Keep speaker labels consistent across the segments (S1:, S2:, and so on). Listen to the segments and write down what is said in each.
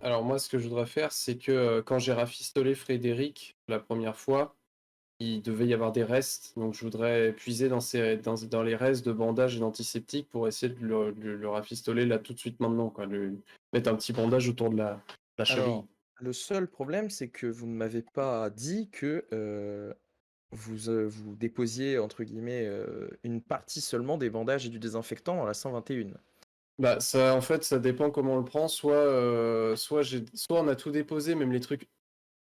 S1: Alors moi, ce que je voudrais faire, c'est que quand j'ai rafistolé Frédéric la première fois, il devait y avoir des restes. Donc je voudrais puiser dans les restes de bandages et d'antiseptiques pour essayer de le rafistoler là tout de suite maintenant, quoi. Mettre un petit bandage autour de la cheville.
S2: Alors, le seul problème, c'est que vous ne m'avez pas dit que vous déposiez, entre guillemets, une partie seulement des bandages et du désinfectant dans la 121.
S1: Bah ça, en fait, ça dépend comment on le prend. Soit on a tout déposé, même les trucs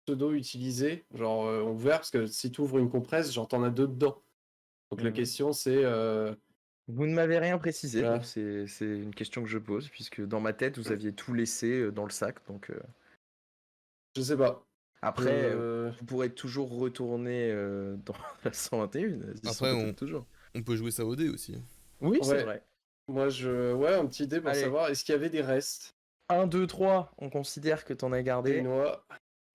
S1: pseudo utilisés, genre ouverts, parce que si tu ouvres une compresse, genre t'en as deux dedans. Donc la
S2: Mhm.
S1: question c'est
S2: Vous ne m'avez rien précisé, donc
S1: voilà.
S2: c'est une question que je pose, puisque dans ma tête, vous aviez tout laissé dans le sac. Donc
S1: Je sais pas.
S2: après,
S1: Je...
S2: vous pourrez toujours retourner dans la 121, elles y sont
S3: Après,
S2: peut-être toujours.
S3: on peut jouer ça au dé aussi.
S2: Oui, c'est
S1: Ouais,
S2: vrai.
S1: ouais, un petit dé pour
S2: Allez,
S1: savoir est-ce qu'il y avait des restes.
S2: 1, 2, 3, on considère que t'en as
S1: Des
S2: gardé
S1: noix,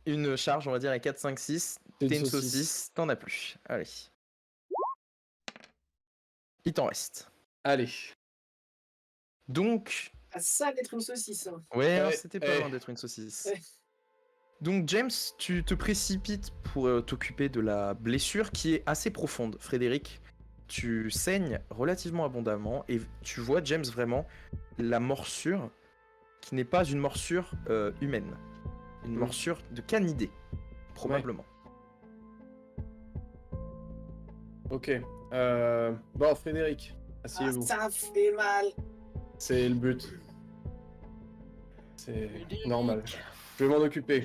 S2: une charge, on va dire, à 4, 5, 6.
S1: c'est une
S2: T'es une
S1: saucisse.
S2: saucisse, t'en as plus. Allez, il t'en reste.
S1: Allez.
S2: Donc,
S4: Ah, ça d'être une saucisse. Hein.
S2: ouais, hein,
S1: Eh,
S2: c'était pas
S1: eh.
S2: loin d'être une saucisse.
S4: Ouais.
S2: Donc, James, tu te précipites pour t'occuper de la blessure qui est assez profonde. Frédéric, tu saignes relativement abondamment et tu vois, James, vraiment la morsure qui n'est pas une morsure humaine. Une morsure de canidé, probablement.
S1: Ok. Bon, Frédéric,
S4: Ah,
S1: asseyez-vous.
S4: ça fait mal.
S1: C'est le but. C'est
S5: Frédéric,
S1: normal. Je vais m'en occuper.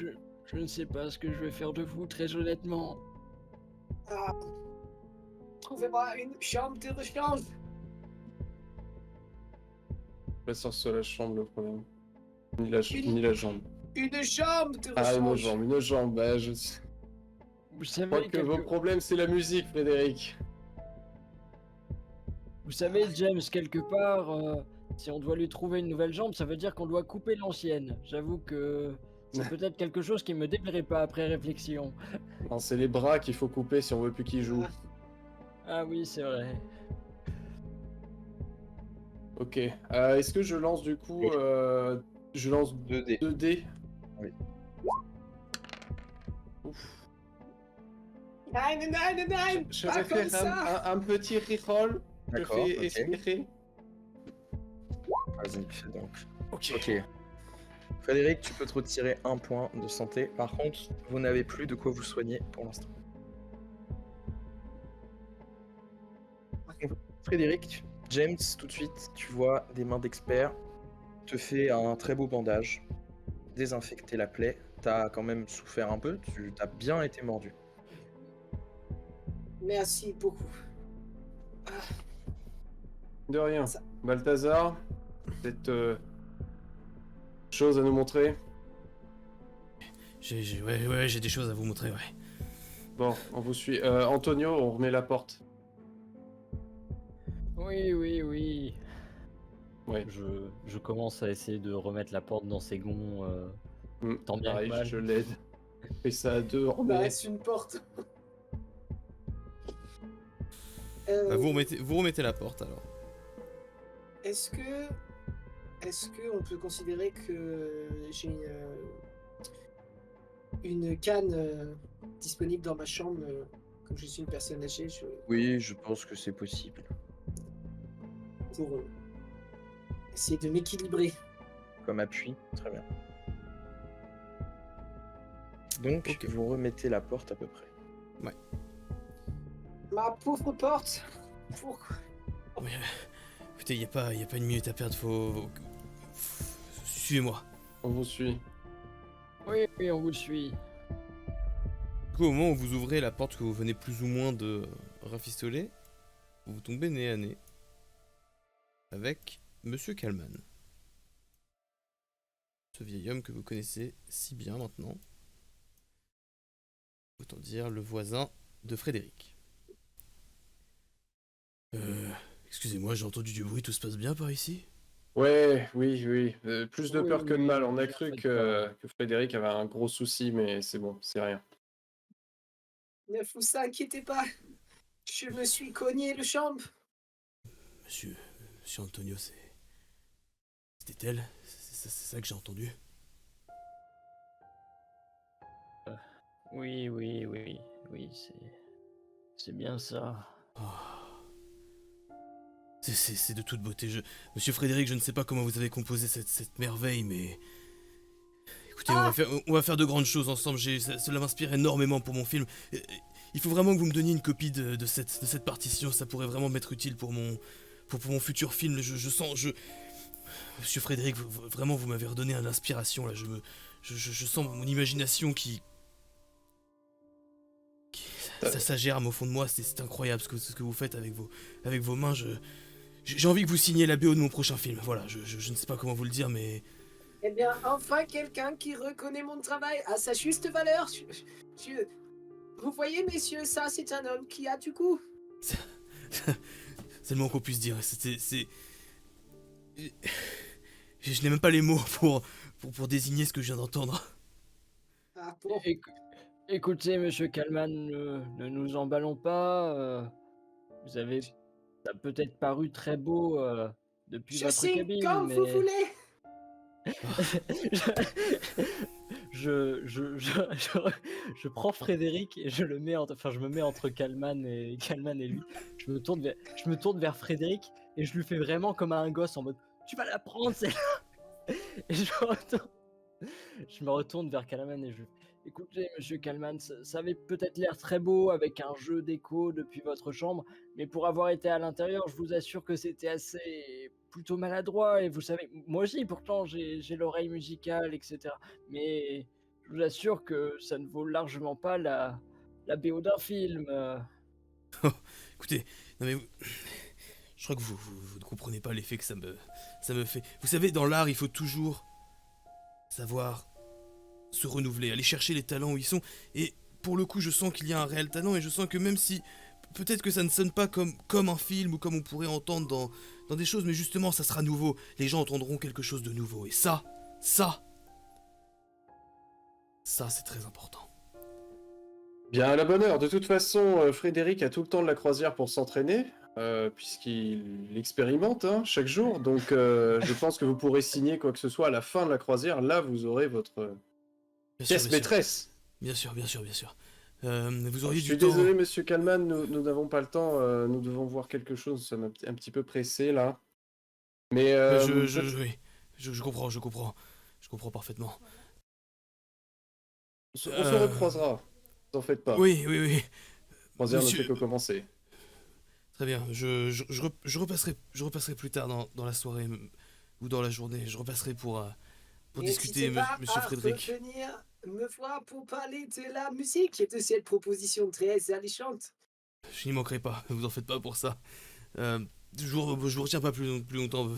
S5: je ne sais pas ce que je vais faire de vous, très honnêtement.
S4: Ah. Trouvez-moi une chambre de rechange.
S1: Pas sur la chambre le problème. Ni
S4: Une-
S1: la jambe.
S4: Une chambre de
S1: Ah,
S4: rechange.
S1: une jambe. Bah, je
S5: Vous
S1: crois
S5: savez,
S1: que vos problèmes, c'est la musique, Frédéric.
S5: vous savez, James, quelque part, si on doit lui trouver une nouvelle jambe, ça veut dire qu'on doit couper l'ancienne. J'avoue que c'est peut-être quelque chose qui me déplairait pas après réflexion.
S1: Non, c'est les bras qu'il faut couper si on veut plus qu'il joue.
S5: Ah oui, c'est vrai.
S1: Ok. Est-ce que je lance du coup... je lance
S2: 2D.
S1: 2 dés.
S2: Oui.
S1: Ouf.
S4: Nein,
S1: Je
S4: pas
S1: vais
S4: comme
S1: faire
S4: ça.
S1: un petit reroll. Je
S2: D'accord,
S1: fais
S2: ok.
S1: espérer.
S2: Vas-y, fais donc.
S1: Ok.
S2: Ok. Frédéric, tu peux te retirer un point de santé. Par contre, vous n'avez plus de quoi vous soigner pour l'instant. Frédéric, James, tout de suite, tu vois des mains d'expert, te fait un très beau bandage, désinfecter la plaie. T'as quand même souffert un peu, tu t'as bien été mordu.
S4: Merci beaucoup.
S1: De rien.
S4: Ça-
S1: Balthazar, cette chose à nous montrer.
S3: Ouais, j'ai des choses à vous montrer, ouais.
S1: Bon, on vous suit. Antonio, on remet la porte.
S5: Oui, oui, oui.
S1: Ouais.
S6: Je commence à essayer de remettre la porte dans ses gonds, tant bien que
S1: Pareil,
S6: mal.
S1: je l'aide. Fais ça à deux, on
S4: Bah,
S1: est...
S4: reste une porte.
S3: Bah, vous remettez la porte alors.
S4: Est-ce que on peut considérer que j'ai une canne disponible dans ma chambre comme je suis une personne âgée
S2: Oui, je pense que c'est possible.
S4: pour essayer de m'équilibrer.
S2: Comme appui, très bien. Donc,
S3: Ok.
S2: vous remettez la porte à peu près.
S4: Ma pauvre porte. Pourquoi?
S3: Ouais, écoutez, y a pas une minute à perdre, suivez-moi.
S1: On vous suit.
S5: Oui, oui, on vous suit.
S3: Du coup, au moment où vous ouvrez la porte que vous venez plus ou moins de rafistoler, vous tombez nez à nez avec Monsieur Kalman. Ce vieil homme que vous connaissez si bien maintenant. Autant dire le voisin de Frédéric. Excusez-moi, j'ai entendu du bruit, tout se passe bien par ici?
S1: Ouais, oui. Plus de
S5: Oui,
S1: peur que de
S5: oui,
S1: mal. On a
S5: vous en
S1: cru
S5: faites
S1: que Frédéric avait un gros souci, mais c'est bon, c'est rien.
S4: Ne vous inquiétez pas. Je me suis cogné le chambre.
S3: Monsieur Antonio, c'était elle? C'est ça que j'ai entendu.
S5: Oui, c'est bien ça.
S3: Oh. C'est de toute beauté. Monsieur Frédéric, je ne sais pas comment vous avez composé cette merveille, mais... Écoutez, on va faire de grandes choses ensemble. Cela m'inspire énormément pour mon film. Il faut vraiment que vous me donniez une copie de cette partition. Ça pourrait vraiment m'être utile pour mon futur film. Monsieur Frédéric, vraiment, vous m'avez redonné de l'inspiration, là. Je sens mon imagination qui ça germe au fond de moi. C'est incroyable ce que vous faites avec vos mains. J'ai envie que vous signiez la BO de mon prochain film. Voilà, je ne sais pas comment vous le dire, mais...
S4: Eh bien, enfin quelqu'un qui reconnaît mon travail à sa juste valeur. Vous voyez, messieurs, ça, c'est un homme qui a du goût.
S3: C'est le moins qu'on puisse dire. Je n'ai même pas les mots pour désigner ce que je viens d'entendre.
S4: Ah bon.
S5: Écoutez, monsieur Kalman, ne nous emballons pas. Vous avez... Ça a peut-être paru très beau depuis
S4: Je
S5: votre
S4: signe
S5: cabine,
S4: comme
S5: mais...
S4: vous voulez.
S5: je prends Frédéric et je le mets je me mets entre Kalman et lui. Je me tourne vers Frédéric et je lui fais vraiment comme à un gosse en mode tu vas la prendre celle-là. Et je me retourne vers Kalman et je lui fais écoutez monsieur Kalman, ça avait peut-être l'air très beau avec un jeu d'écho depuis votre chambre, mais pour avoir été à l'intérieur, je vous assure que c'était assez plutôt maladroit et vous savez, moi aussi pourtant j'ai l'oreille musicale, etc. Mais je vous assure que ça ne vaut largement pas la BO d'un film.
S3: Écoutez, non mais... Je crois que vous ne comprenez pas l'effet que ça me fait. Vous savez, dans l'art, il faut toujours savoir se renouveler, aller chercher les talents où ils sont. Et pour le coup, je sens qu'il y a un réel talent et je sens que même si peut-être que ça ne sonne pas comme un film ou comme on pourrait entendre dans des choses, mais justement, ça sera nouveau. Les gens entendront quelque chose de nouveau. Et ça, c'est très important.
S1: Bien, à la bonne heure. De toute façon, Frédéric a tout le temps de la croisière pour s'entraîner, puisqu'il expérimente chaque jour. Donc, je pense que vous pourrez signer quoi que ce soit à la fin de la croisière. Là, vous aurez votre pièce maîtresse.
S3: Bien sûr. Vous auriez
S1: Je suis
S3: du temps...
S1: désolé, monsieur Kalman, nous n'avons pas le temps. Nous devons voir quelque chose. Ça m'a un petit peu pressé, là. Mais
S3: oui, je comprends. Je comprends parfaitement.
S1: on se recroisera. N'en faites pas.
S3: Oui.
S1: Croisière ne
S3: Monsieur-
S1: fait que commencer.
S3: Très bien, je repasserai plus tard dans la soirée ou dans la journée. Je repasserai pour discuter, monsieur Frédéric.
S4: Venir me voir pour parler de la musique et de cette proposition très alléchante.
S3: Je n'y manquerai pas, ne vous en faites pas pour ça. Je vous retiens pas plus longtemps,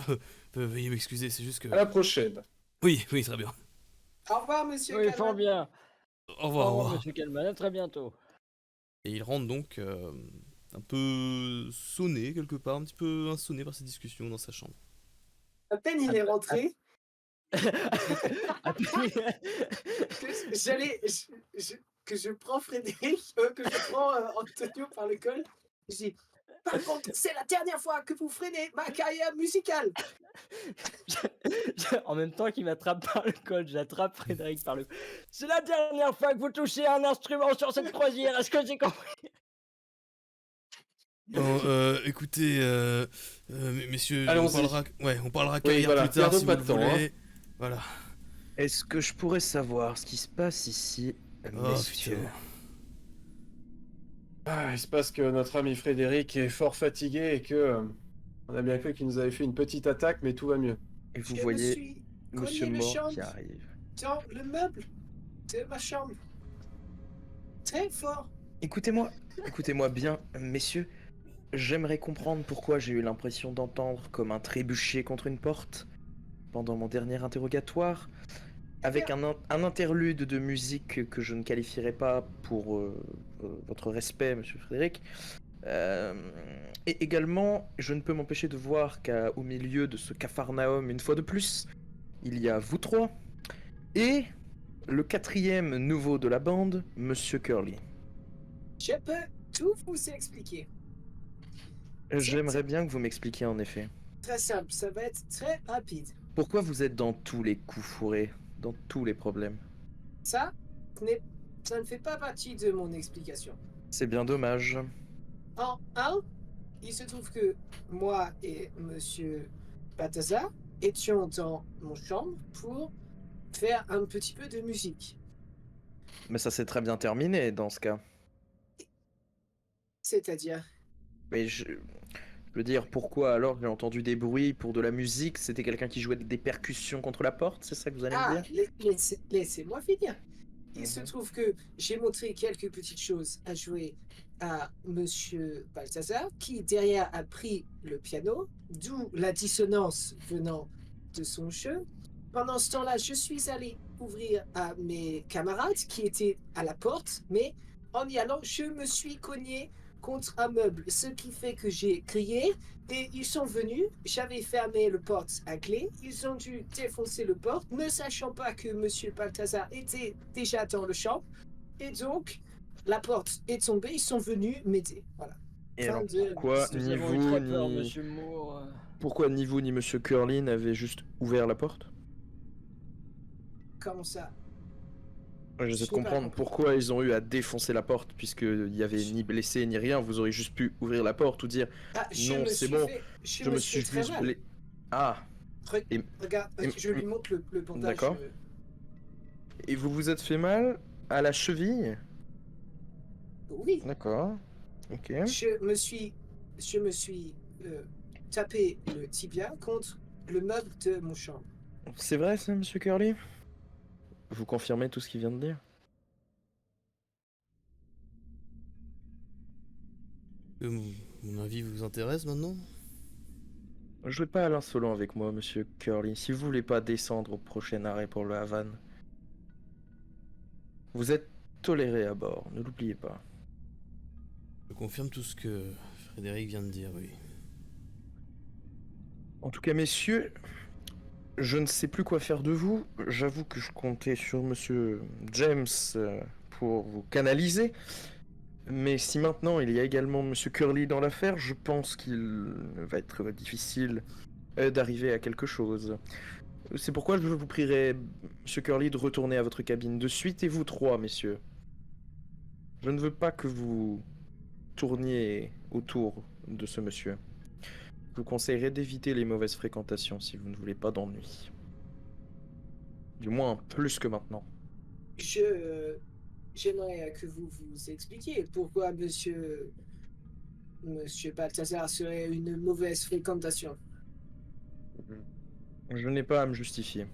S3: veuillez m'excuser, c'est juste que...
S1: À la prochaine.
S3: Oui, très bien.
S4: Au revoir, monsieur
S5: Oui,
S4: Kalman.
S5: fort bien.
S3: Au revoir.
S5: Monsieur Kalman, à très bientôt.
S3: Et il rentre donc un peu sonné quelque part, un petit peu insonné par cette discussion dans sa chambre.
S4: À peine il est rentré,
S5: Après-
S4: que je prends Frédéric, que je prends Antonio par le col. Je dis, par contre, c'est la dernière fois que vous freinez ma carrière musicale.
S5: En même temps qu'il m'attrape par le col, j'attrape Frédéric par le... C'est la dernière fois que vous touchez un instrument sur cette croisière, est-ce que j'ai compris?
S3: Bon, écoutez, messieurs,
S1: Allons-y.
S3: on parlera
S1: Oui,
S3: carrière
S1: voilà,
S3: plus tard
S1: perdons
S3: si
S1: pas
S3: vous
S1: de
S3: le
S1: temps,
S3: voulez. Voilà.
S2: Est-ce que je pourrais savoir ce qui se passe ici, messieurs?
S3: putain.
S1: Il se passe que notre ami Frédéric est fort fatigué et que on a bien cru qu'il nous avait fait une petite attaque, mais tout va mieux.
S2: Et vous
S4: Je me
S2: voyez
S4: suis
S2: Monsieur
S4: cogné le
S2: Mort
S4: champ
S2: qui arrive.
S4: dans le meuble de ma chambre. Très fort.
S2: Écoutez-moi bien, messieurs. J'aimerais comprendre pourquoi j'ai eu l'impression d'entendre comme un trébuchet contre une porte pendant mon dernier interrogatoire, avec un interlude de musique que je ne qualifierais pas pour votre respect, monsieur Frédéric. Et également, je ne peux m'empêcher de voir qu'au milieu de ce capharnaüm, une fois de plus, il y a vous trois et le quatrième nouveau de la bande, monsieur Curly.
S4: Je peux tout vous expliquer.
S2: J'aimerais bien que vous m'expliquiez en effet.
S4: Très simple, ça va être très rapide.
S2: Pourquoi vous êtes dans tous les coups fourrés, dans tous les problèmes?
S4: Ça, ça ne fait pas partie de mon explication.
S2: C'est bien dommage.
S4: Il se trouve que moi et Monsieur Balthazar étions dans mon chambre pour faire un petit peu de musique.
S2: Mais ça s'est très bien terminé dans ce cas.
S4: C'est-à-dire,
S2: Mais je veux dire, pourquoi alors j'ai entendu des bruits pour de la musique? C'était quelqu'un qui jouait des percussions contre la porte, c'est ça que vous allez me dire?
S4: laissez-moi finir. Il se
S2: Mhm.
S4: trouve que j'ai montré quelques petites choses à jouer à Monsieur Balthazar, qui derrière a pris le piano, d'où la dissonance venant de son jeu. Pendant ce temps-là, je suis allé ouvrir à mes camarades qui étaient à la porte, mais en y allant, je me suis cogné contre un meuble, ce qui fait que j'ai crié et ils sont venus. J'avais fermé le porte à clé. Ils ont dû défoncer le porte, ne sachant pas que Monsieur Balthazar était déjà dans le champ. Et donc, la porte est tombée. Ils sont venus m'aider. Voilà.
S2: Et
S4: Fin
S2: alors
S4: de
S2: pourquoi
S4: l'histoire.
S5: Nous
S2: ni
S5: avons eu
S2: vous
S5: très peur,
S2: ni
S5: monsieur Moore.
S2: pourquoi ni vous ni Monsieur Curly n'avez juste ouvert la porte?
S4: Comment ça?
S2: J'essaie de
S4: Je n'ai pas
S2: comprendre
S4: compris.
S2: pourquoi ils ont eu à défoncer la porte, puisqu'il y avait ni blessé ni rien, vous auriez juste pu ouvrir la porte ou dire
S4: Ah,
S2: non, c'est bon,
S4: je me suis fait très
S2: juste
S4: mal.
S2: Ah, et-
S4: Regarde,
S2: et-
S4: je lui montre le bandage.
S2: D'accord. Et vous vous êtes fait mal à la cheville?
S4: Oui.
S2: D'accord. Ok.
S4: Je me suis tapé le tibia contre le meuble de mon chambre.
S2: C'est vrai ça, Monsieur Curly? Vous confirmez tout ce qu'il vient de dire?
S3: Mon avis vous intéresse maintenant?
S2: Jouez pas à l'insolent avec moi, Monsieur Curly. Si vous voulez pas descendre au prochain arrêt pour le Havane, vous êtes toléré à bord, ne l'oubliez pas.
S3: Je confirme tout ce que Frédéric vient de dire, oui.
S2: En tout cas, messieurs, je ne sais plus quoi faire de vous. J'avoue que je comptais sur Monsieur James pour vous canaliser. Mais si maintenant il y a également Monsieur Curly dans l'affaire, je pense qu'il va être difficile d'arriver à quelque chose. C'est pourquoi je vous prierai, Monsieur Curly, de retourner à votre cabine de suite, et vous trois, messieurs. Je ne veux pas que vous tourniez autour de ce monsieur. Je vous conseillerais d'éviter les mauvaises fréquentations si vous ne voulez pas d'ennuis. Du moins plus que maintenant.
S4: J'aimerais que vous vous expliquiez pourquoi Monsieur Balthazar serait une mauvaise fréquentation.
S2: Je n'ai pas à me justifier.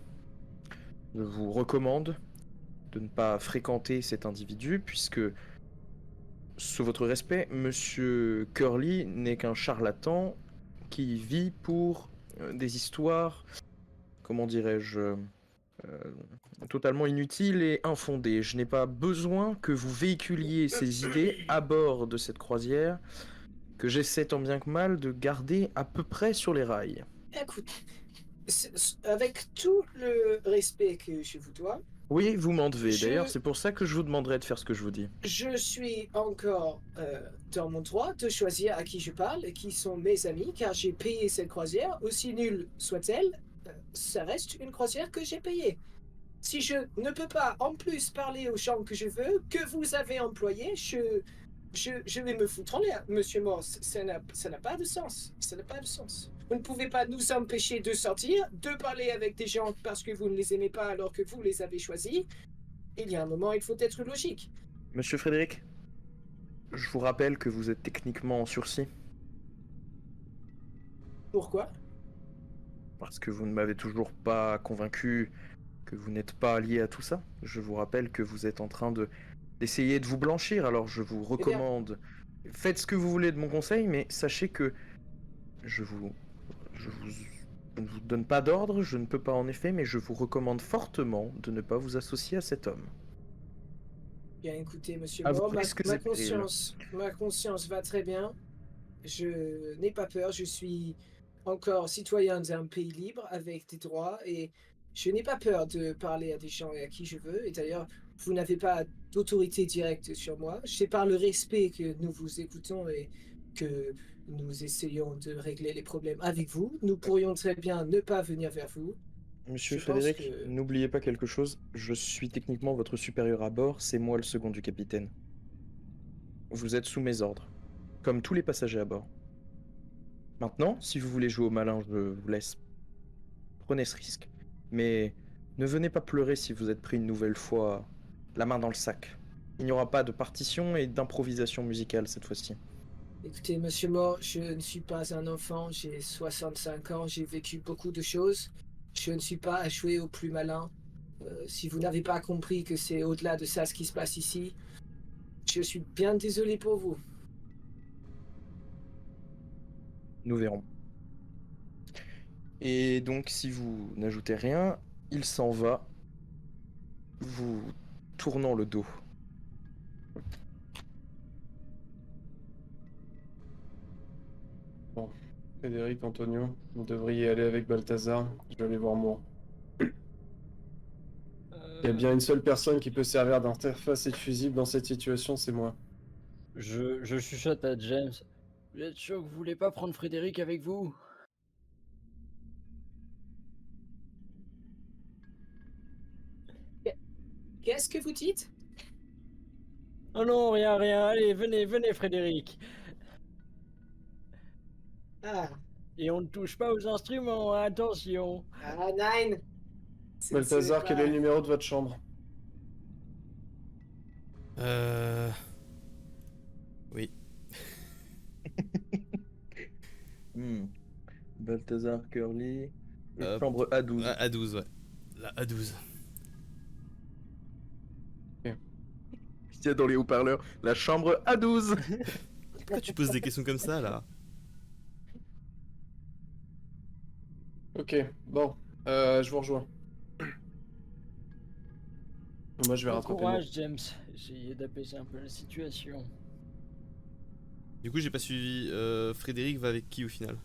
S2: Je vous recommande de ne pas fréquenter cet individu puisque, sous votre respect, Monsieur Curly n'est qu'un charlatan qui vit pour des histoires, comment dirais-je, totalement inutiles et infondées. Je n'ai pas besoin que vous véhiculiez ces idées à bord de cette croisière que j'essaie tant bien que mal de garder à peu près sur les rails.
S4: Écoute, avec tout le respect que je vous dois,
S2: Oui, vous m'en devez.
S4: Je-
S2: D'ailleurs, c'est pour ça que je vous demanderai de faire ce que je vous dis.
S4: je suis encore dans mon droit de choisir à qui je parle et qui sont mes amis, car j'ai payé cette croisière, aussi nulle soit-elle, ça reste une croisière que j'ai payée. Si je ne peux pas en plus parler aux gens que je veux, que vous avez employés, je vais me foutre en l'air, Monsieur Morse. Ça n'a pas de sens. Ça n'a pas de sens. Vous ne pouvez pas nous empêcher de sortir, de parler avec des gens parce que vous ne les aimez pas alors que vous les avez choisis. Il y a un moment, il faut être logique.
S2: Monsieur Frédéric, je vous rappelle que vous êtes techniquement en sursis,
S4: Pourquoi?
S2: parce que vous ne m'avez toujours pas convaincu que vous n'êtes pas lié à tout ça. Je vous rappelle que vous êtes en train d'essayer de vous blanchir, alors je vous recommande, faites ce que vous voulez de mon conseil, mais sachez que je ne vous donne pas d'ordre, je ne peux pas en effet, mais je vous recommande fortement de ne pas vous associer à cet homme.
S4: Bien écoutez, Monsieur
S2: À vos
S4: Moore,
S2: risques et périls.
S4: ma conscience va très bien. Je n'ai pas peur, je suis encore citoyen d'un pays libre avec des droits et je n'ai pas peur de parler à des gens à qui je veux. Et d'ailleurs, vous n'avez pas d'autorité directe sur moi. C'est par le respect que nous vous écoutons et que nous essayons de régler les problèmes avec vous. Nous pourrions très bien ne pas venir vers vous
S2: Monsieur
S4: Je pense
S2: Frédéric,
S4: que-
S2: n'oubliez pas quelque chose, je suis techniquement votre supérieur à bord, c'est moi le second du capitaine. Vous êtes sous mes ordres, comme tous les passagers à bord. Maintenant, si vous voulez jouer au malin, je vous laisse. Prenez ce risque. Mais ne venez pas pleurer si vous êtes pris une nouvelle fois la main dans le sac. Il n'y aura pas de partition et d'improvisation musicale cette fois-ci.
S4: Écoutez, monsieur Moore, je ne suis pas un enfant, j'ai 65 ans, j'ai vécu beaucoup de choses. Je ne suis pas à jouer au plus malin. Si vous n'avez pas compris que c'est au-delà de ça ce qui se passe ici, je suis bien désolé pour vous.
S2: Nous verrons. Et donc, si vous n'ajoutez rien, il s'en va, vous tournant le dos.
S1: Bon, Frédéric, Antonio, vous devriez aller avec Balthazar. Je vais aller voir moi. Il y a bien une seule personne qui peut servir d'interface et de fusible dans cette situation, c'est moi.
S6: Je chuchote à James. Vous êtes sûr que vous voulez pas prendre Frédéric avec vous?
S4: Qu'est-ce que vous dites?
S6: Oh non, rien, rien. Allez, venez, venez, Frédéric.
S4: Ah,
S6: Et on ne touche pas aux instruments, hein, attention.
S4: Nine.
S1: Balthazar, quel est le numéro de votre chambre?
S3: Oui.
S2: Balthazar, Curly,
S3: Hop.
S2: chambre A12.
S3: A12, ouais. La A12.
S2: Il y a dans les haut-parleurs la chambre A12.
S3: Pourquoi tu poses des questions comme ça, là?
S1: Ok, bon, je vous rejoins. Moi, je vais
S6: Bon
S1: rattraper
S6: courage, James. Essayez d'apaiser un peu la situation.
S3: Du coup, j'ai pas suivi. Frédéric va avec qui au final?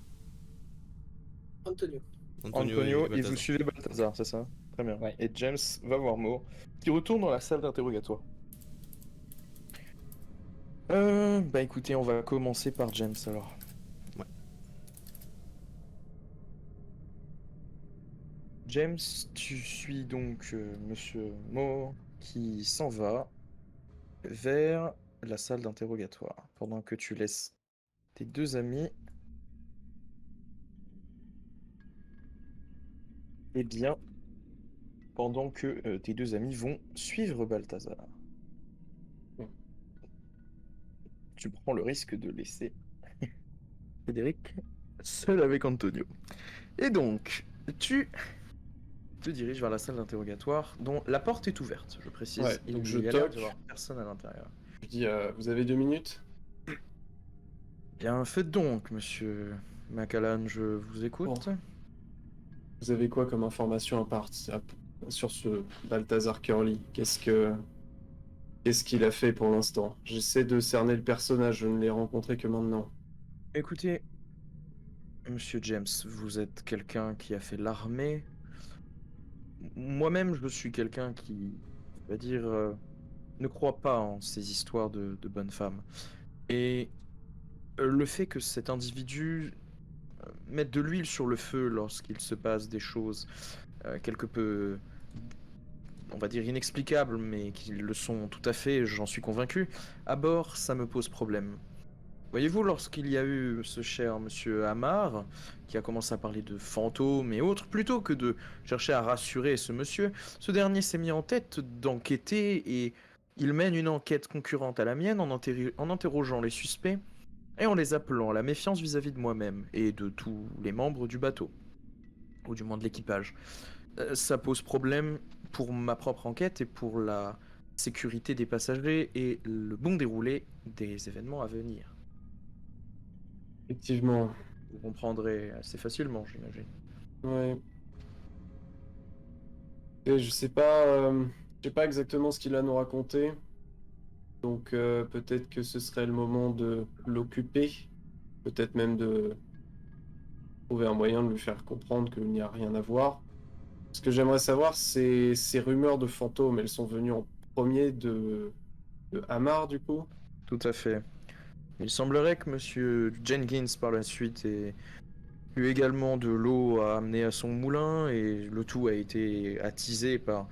S4: Antonio.
S2: Antonio, et vous
S3: Balthazar.
S2: suivez Balthazar, c'est ça? Très bien.
S6: Ouais.
S2: Et James va voir Mo, qui retourne dans la salle d'interrogatoire. Bah écoutez, on va commencer par James alors.
S3: Ouais.
S2: James, tu suis donc Monsieur Mo qui s'en va vers la salle d'interrogatoire pendant que tu laisses tes deux amis. Eh bien, pendant que tes deux amis vont suivre Balthazar. Tu prends le risque de laisser Frédéric seul avec Antonio. Et donc, tu te diriges vers la salle d'interrogatoire dont la porte est ouverte, je précise.
S1: Ouais,
S2: Il
S1: donc je
S2: y a l'air
S1: toque.
S2: d'y avoir personne à l'intérieur.
S1: Je dis, vous avez 2 minutes?
S2: Bien, faites donc, monsieur Macallan, je vous écoute.
S1: Bon. Vous avez quoi comme information sur ce Balthazar Curly? Qu'est-ce qu'il a fait pour l'instant? J'essaie de cerner le personnage, je ne l'ai rencontré que maintenant.
S2: Écoutez, monsieur James, vous êtes quelqu'un qui a fait l'armée. Moi-même, je suis quelqu'un qui, on va dire, ne croit pas en ces histoires de bonnes femmes. Et le fait que cet individu mette de l'huile sur le feu lorsqu'il se passe des choses quelque peu, on va dire, inexplicables, mais qui le sont tout à fait, j'en suis convaincu, à bord, ça me pose problème. Voyez-vous, lorsqu'il y a eu ce cher monsieur Hamar, qui a commencé à parler de fantômes et autres, plutôt que de chercher à rassurer ce monsieur, ce dernier s'est mis en tête d'enquêter et il mène une enquête concurrente à la mienne en interrogeant les suspects et en les appelant à la méfiance vis-à-vis de moi-même et de tous les membres du bateau, ou du moins de l'équipage. Ça pose problème pour ma propre enquête et pour la sécurité des passagers et le bon déroulé des événements à venir.
S1: Effectivement,
S2: Vous comprendrez assez facilement, j'imagine.
S1: ouais. Et je sais pas exactement ce qu'il a à nous raconter. Donc peut-être que ce serait le moment de l'occuper. Peut-être même de trouver un moyen de lui faire comprendre qu'il n'y a rien à voir. Ce que j'aimerais savoir, c'est ces rumeurs de fantômes. Elles sont venues en premier de Hamar, du coup?
S2: Tout à fait. Il semblerait que monsieur Jenkins, par la suite, ait eu également de l'eau à amener à son moulin et le tout a été attisé par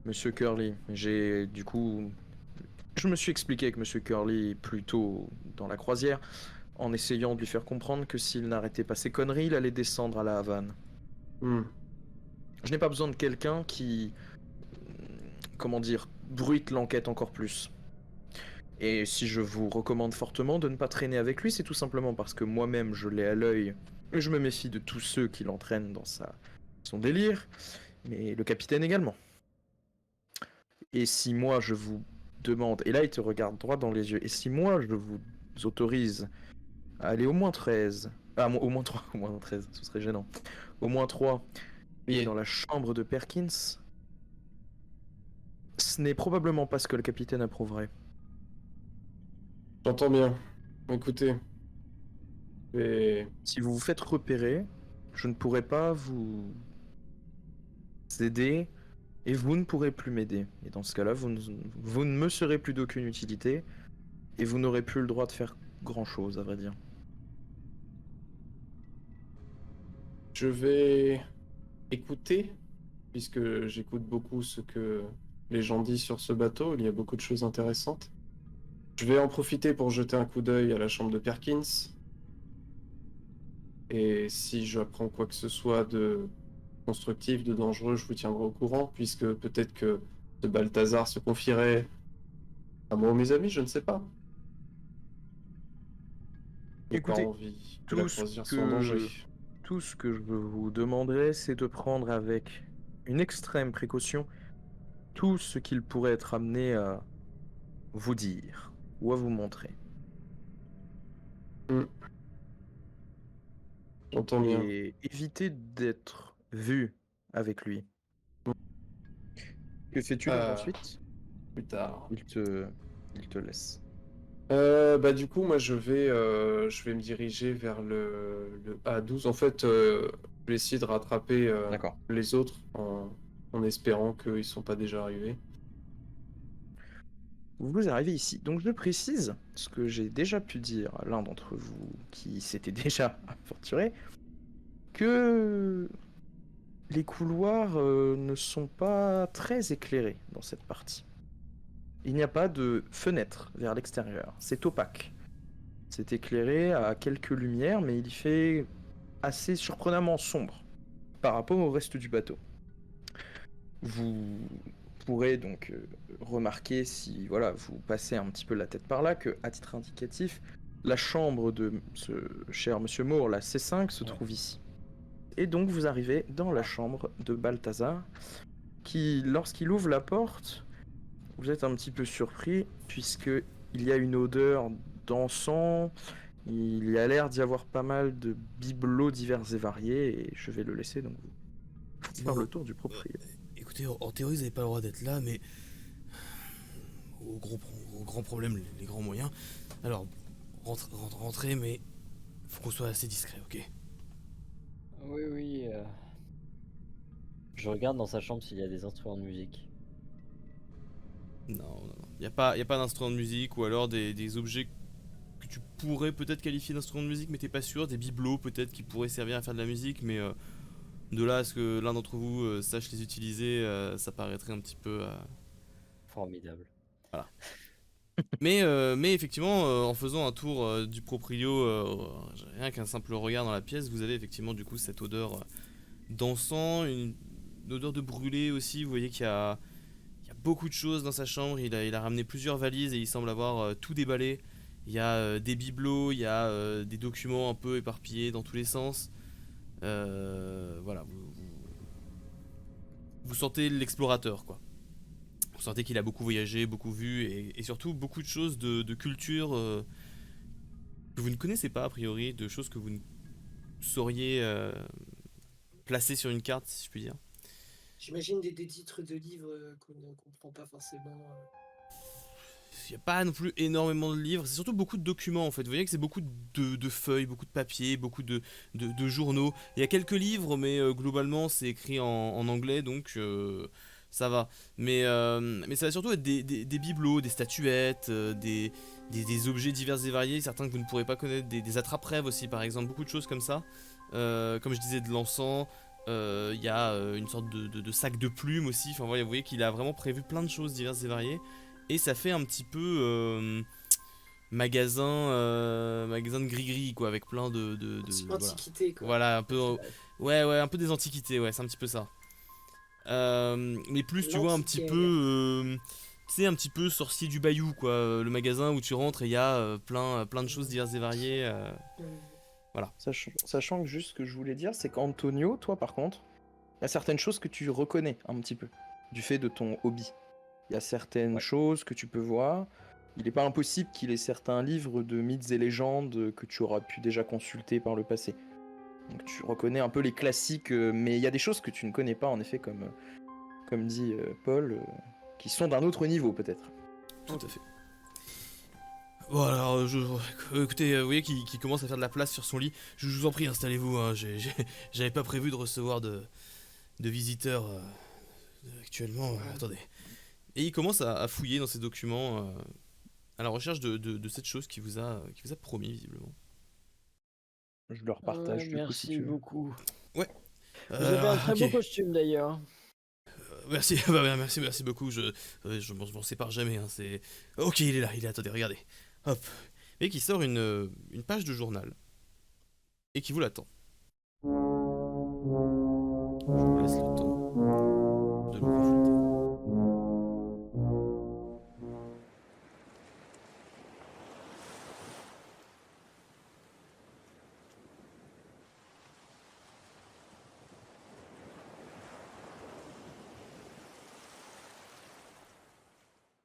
S2: Monsieur Curly. J'ai du coup, je me suis expliqué avec Monsieur Curly plus tôt dans la croisière en essayant de lui faire comprendre que s'il n'arrêtait pas ses conneries, il allait descendre à la Havane.
S1: Hmm.
S2: Je n'ai pas besoin de quelqu'un qui, comment dire, bruite l'enquête encore plus. Et si je vous recommande fortement de ne pas traîner avec lui, c'est tout simplement parce que moi-même je l'ai à l'œil et je me méfie de tous ceux qui l'entraînent dans son délire, mais le capitaine également. Et si moi je vous demande, et là il te regarde droit dans les yeux, et si moi je vous autorise à aller au moins 13, au moins 3, au moins 13, ce serait gênant, au moins 3, et dans la chambre de Perkins, ce n'est probablement pas ce que le capitaine approuverait.
S1: J'entends bien. Écoutez.
S2: Si vous vous faites repérer, je ne pourrai pas vous aider et vous ne pourrez plus m'aider. Et dans ce cas-là, vous ne me serez plus d'aucune utilité et vous n'aurez plus le droit de faire grand-chose, à vrai dire.
S1: Je vais écouter, puisque j'écoute beaucoup ce que les gens disent sur ce bateau. Il y a beaucoup de choses intéressantes. Je vais en profiter pour jeter un coup d'œil à la chambre de Perkins. Et si j'apprends quoi que ce soit de constructif, de dangereux, je vous tiendrai au courant, puisque peut-être que ce Balthazar se confierait à moi ou mes amis, je ne sais pas.
S2: Écoutez,
S1: envie que la croisière soit en danger.
S2: tout ce que je vous demanderai, c'est de prendre avec une extrême précaution tout ce qu'il pourrait être amené à vous dire ou à vous montrer.
S1: J'entends bien.
S2: Et évitez d'être vu avec lui. Que fais-tu donc ensuite?
S1: Plus tard.
S2: Il te laisse.
S1: Bah du coup, moi je vais me diriger vers le A12. En fait, je vais essayer de rattraper
S2: D'accord.
S1: les autres en espérant qu'ils sont pas déjà arrivés.
S2: Vous arrivez ici. Donc je précise ce que j'ai déjà pu dire à l'un d'entre vous qui s'était déjà aventuré, que les couloirs ne sont pas très éclairés dans cette partie. Il n'y a pas de fenêtre vers l'extérieur, c'est opaque. C'est éclairé à quelques lumières, mais il fait assez surprenamment sombre par rapport au reste du bateau. Vous pourrez donc remarquer, si voilà, vous passez un petit peu la tête par là, que à titre indicatif, la chambre de ce cher Monsieur Moore, la C5, se trouve ici. Et donc vous arrivez dans la chambre de Balthazar, qui, lorsqu'il ouvre la porte, vous êtes un petit peu surpris, puisqu'il y a une odeur d'encens, il y a l'air d'y avoir pas mal de bibelots divers et variés, et je vais le laisser donc vous faire le tour du proprio.
S3: Écoutez, en théorie, vous n'avez pas le droit d'être là, mais au grand problème, les grands moyens. Alors, rentrez, mais faut qu'on soit assez discret, ok?
S6: Oui. Je regarde dans sa chambre s'il y a des instruments de musique.
S3: Non. Y a pas d'instrument de musique, ou alors des objets que tu pourrais peut-être qualifier d'instruments de musique, mais t'es pas sûr. Des bibelots peut-être qui pourraient servir à faire de la musique, mais de là à ce que l'un d'entre vous sache les utiliser, ça paraîtrait un petit peu...
S6: Formidable.
S3: Voilà. mais effectivement, en faisant un tour du proprio, rien qu'un simple regard dans la pièce, vous avez effectivement du coup cette odeur d'encens, une odeur de brûlé aussi. Vous voyez qu'il y a beaucoup de choses dans sa chambre. Il a ramené plusieurs valises et il semble avoir tout déballé. Il y a des bibelots, il y a des documents un peu éparpillés dans tous les sens. Voilà, vous sentez l'explorateur, quoi. Vous sentez qu'il a beaucoup voyagé, beaucoup vu, et surtout beaucoup de choses de culture que vous ne connaissez pas a priori, de choses que vous ne sauriez placer sur une carte, si je puis dire.
S4: J'imagine des titres de livres qu'on ne comprend pas forcément.
S3: Il n'y a pas non plus énormément de livres, c'est surtout beaucoup de documents en fait. Vous voyez que c'est beaucoup de feuilles, beaucoup de papiers, beaucoup de journaux. Il y a quelques livres, mais globalement c'est écrit en anglais, donc ça va. Mais ça va surtout être des bibelots, des statuettes, des objets divers et variés, certains que vous ne pourrez pas connaître, des attrape-rêves aussi par exemple, beaucoup de choses comme ça. comme je disais, de l'encens. Il y a une sorte de sac de plumes aussi. Enfin, voilà, vous voyez qu'il a vraiment prévu plein de choses diverses et variées. Et ça fait un petit peu magasin de gris-gris, quoi, avec plein voilà.
S4: Antiquité, quoi.
S3: Voilà, un peu. Ouais, un peu des antiquités, ouais, c'est un petit peu ça. Mais plus, tu vois, un petit
S4: L'antiquaire.
S3: peu. Tu sais, un petit peu sorcier du Bayou, quoi. Le magasin où tu rentres et il y a plein de choses diverses et variées.
S2: Sachant que juste ce que je voulais dire, c'est qu'Antonio, toi par contre, il y a certaines choses que tu reconnais un petit peu, du fait de ton hobby. Il y a certaines choses que tu peux voir. Il n'est pas impossible qu'il ait certains livres de mythes et légendes que tu auras pu déjà consulter par le passé. Donc tu reconnais un peu les classiques, mais il y a des choses que tu ne connais pas, en effet, comme dit Paul, qui sont d'un autre niveau peut-être.
S3: Tout à fait. Bon alors, écoutez, vous voyez qu'il commence à faire de la place sur son lit. Je vous en prie, installez-vous. Hein, j'avais pas prévu de recevoir de visiteurs actuellement. Attendez. Et il commence à fouiller dans ses documents à la recherche de cette chose qui vous a promis visiblement.
S2: Je leur partage du coup si
S5: Merci
S2: tu veux.
S5: beaucoup.
S3: Ouais.
S5: Vous avez un très
S3: ok.
S5: beau costume d'ailleurs.
S3: Merci, merci beaucoup. Je m'en sépare jamais. Hein, c'est. Ok, il est là. Attendez, regardez. Hop. Et qui sort une page de journal et qui vous l'attend. Je vous laisse le temps.